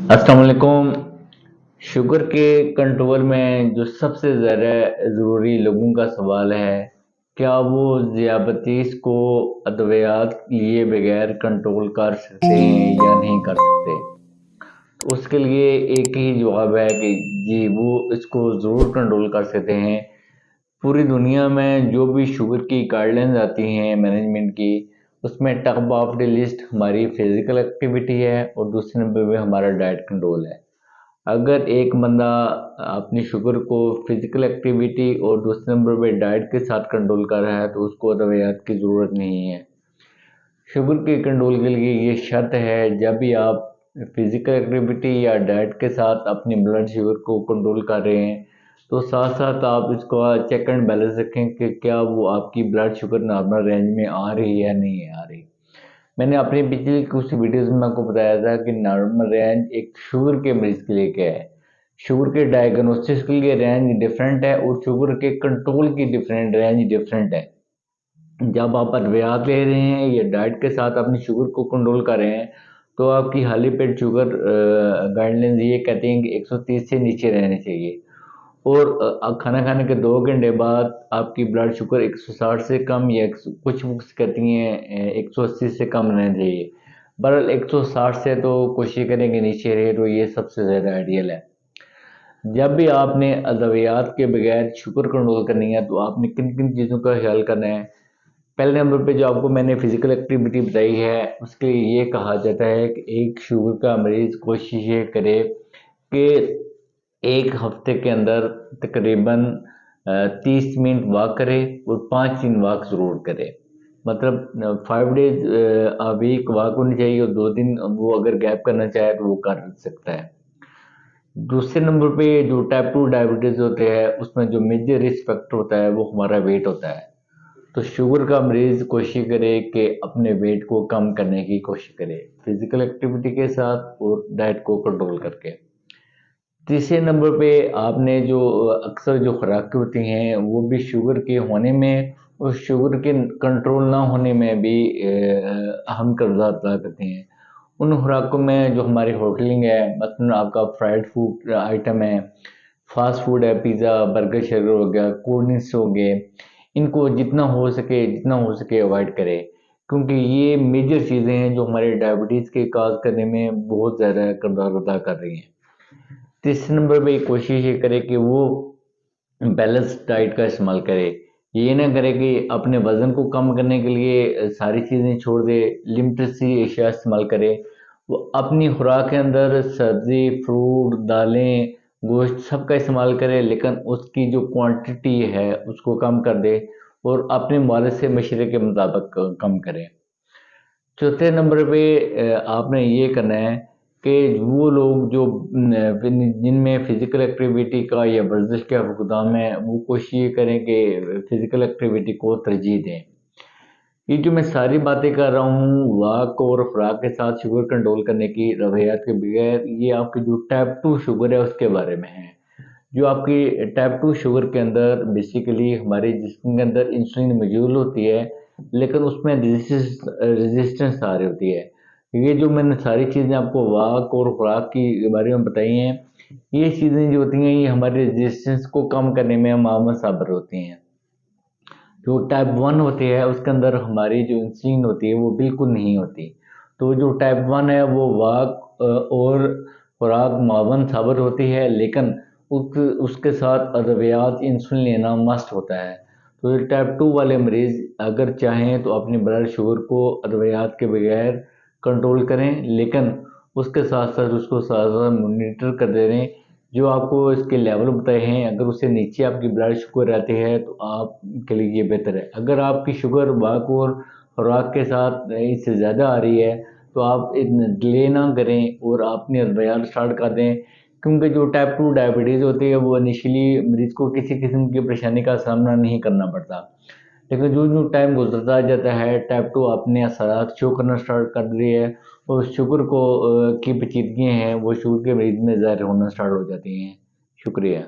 अस्सलाम वालेकुम। शुगर के कंट्रोल में जो सबसे ज़्यादा ज़रूरी लोगों का सवाल है, क्या वो ज़ियाबतीस को अद्वियात लिए बगैर कंट्रोल कर सकते हैं या नहीं कर सकते? तो उसके लिए एक ही जवाब है कि जी, वो इसको ज़रूर कंट्रोल कर सकते हैं। पूरी दुनिया में जो भी शुगर की गाइडलाइंस आती हैं मैनेजमेंट की, उसमें टॉप ऑफ द लिस्ट हमारी फिज़िकल एक्टिविटी है और दूसरे नंबर पे हमारा डाइट कंट्रोल है। अगर एक बंदा अपनी शुगर को फिजिकल एक्टिविटी और दूसरे नंबर पे डाइट के साथ कंट्रोल कर रहा है तो उसको दवाइयात की ज़रूरत नहीं है। शुगर के कंट्रोल के लिए ये शर्त है, जब भी आप फिजिकल एक्टिविटी या डाइट के साथ अपनी ब्लड शुगर को कंट्रोल कर रहे हैं तो साथ साथ आप इसको चेक एंड बैलेंस रखें कि क्या वो आपकी ब्लड शुगर नॉर्मल रेंज में आ रही है या नहीं आ रही। मैंने अपनी पिछली कुछ वीडियोस में आपको बताया था कि नॉर्मल रेंज एक शुगर के मरीज के लिए क्या है। शुगर के डायग्नोसिस के लिए रेंज डिफरेंट है और शुगर के कंट्रोल की डिफरेंट रेंज डिफरेंट है। जब आप अद्वियात ले रहे हैं या डाइट के साथ अपनी शुगर को कंट्रोल कर रहे हैं तो आपकी खाली पेट शुगर गाइडलाइंस ये कहते हैं कि 130 से नीचे रहनी चाहिए और खाना खाने के 2 घंटे बाद आपकी ब्लड शुगर 160 से कम या कुछ बुक्स कहती हैं 180 से कम रहना चाहिए। बहरहाल 160 से तो कोशिश करें कि नीचे रहे तो ये सबसे ज़्यादा आइडियल है। जब भी आपने अद्वियात के बगैर शुगर कंट्रोल करनी है तो आपने किन किन चीज़ों का ख्याल करना है। पहले नंबर पे जो आपको मैंने फिजिकल एक्टिविटी बताई है उसके लिए ये कहा जाता है कि एक शुगर का मरीज कोशिश ये करे कि एक हफ्ते के अंदर तकरीबन 30 मिनट वॉक करे और 5 दिन वॉक ज़रूर करे। मतलब 5 डेज अ वीक वॉक होनी चाहिए और 2 दिन वो अगर गैप करना चाहे तो वो कर सकता है। दूसरे नंबर पे जो टाइप 2 डायबिटीज़ होते हैं उसमें जो मेजर रिस्क फैक्टर होता है वो हमारा वेट होता है। तो शुगर का मरीज़ कोशिश करे कि अपने वेट को कम करने की कोशिश करे, फिजिकल एक्टिविटी के साथ और डाइट को कंट्रोल करके। तीसरे नंबर पे आपने जो अक्सर जो खुराकें होती हैं वो भी शुगर के होने में और शुगर के कंट्रोल ना होने में भी अहम किरदार अदा करते हैं। उन खुराकों में जो हमारी होटलिंग है, मसलन आपका फ्राइड फूड आइटम है, फास्ट फूड है, पिज़्ज़ा बर्गर शर्गर हो गया, कोल्ड ड्रिंक्स हो गए, इनको जितना हो सके अवॉइड करें, क्योंकि ये मेजर चीज़ें हैं जो हमारे डायबिटीज़ के काज करने में बहुत ज़्यादा किरदार अदा कर रही हैं। तीसरे नंबर पे कोशिश ये करे कि वो बैलेंस डाइट का इस्तेमाल करे। ये ना करे कि अपने वज़न को कम करने के लिए सारी चीज़ें छोड़ दे, लिमिटेड सी अशिया इस्तेमाल करे। वो अपनी खुराक के अंदर सब्ज़ी, फ्रूट, दालें, गोश्त सब का इस्तेमाल करे, लेकिन उसकी जो क्वांटिटी है उसको कम कर दे और अपने मालिज से मशवरे के मुताबिक कम करे। चौथे नंबर पे आपने ये करना है कि वो लोग जो जिनमें फिजिकल एक्टिविटी का या वर्जिश का भुगतान है वो कोशिश ये करें कि फिजिकल एक्टिविटी को तरजीह दें। ये जो मैं सारी बातें कर रहा हूँ वॉक और खुराक के साथ शुगर कंट्रोल करने की रवैयात के बगैर, ये आपकी जो टाइप 2 शुगर है उसके बारे में है। जो आपकी टाइप 2 शुगर के अंदर बेसिकली हमारे जिस्म के अंदर इंसुलिन मौजूद होती है, लेकिन उसमें रेजिस्टेंस आ रही होती है। ये जो मैंने सारी चीज़ें आपको वाक और खुराक के बारे में बताई हैं, ये चीज़ें जो होती हैं ये हमारे रेजिस्टेंस को कम करने में मामूल साबित होती हैं। जो टाइप 1 होती है उसके अंदर हमारी जो इंसुलिन होती है वो बिल्कुल नहीं होती। तो जो टाइप 1 है वो वाक और खुराक मावन साबित होती है, लेकिन उसके साथ अद्वियात इंसुलिन लेना मस्ट होता है। तो ये टाइप 2 वाले मरीज़ अगर चाहें तो अपनी ब्लड शुगर को अद्वियात के बगैर कंट्रोल करें, लेकिन उसके साथ साथ उसको साथ साथ मॉनिटर करते रहें। जो आपको इसके लेवल बताए हैं, अगर उससे नीचे आपकी ब्लड शुगर रहती है तो आपके लिए ये बेहतर है। अगर आपकी शुगर वाक और खुराक के साथ इससे ज़्यादा आ रही है तो आप डिले ना करें और अपनी अद्वियात स्टार्ट कर दें, क्योंकि जो टाइप 2 डायबिटीज़ होती है वो इनिशियली मरीज़ को किसी किस्म की परेशानी का सामना नहीं करना पड़ता। लेकिन जो टाइम गुजरता जाता है टाइप 2 अपने असरात शो करना स्टार्ट कर रही है और शुगर को की पेचीदगियाँ हैं वो शुगर के मरीज़ में ज़ाहिर होना स्टार्ट हो जाती हैं। शुक्रिया।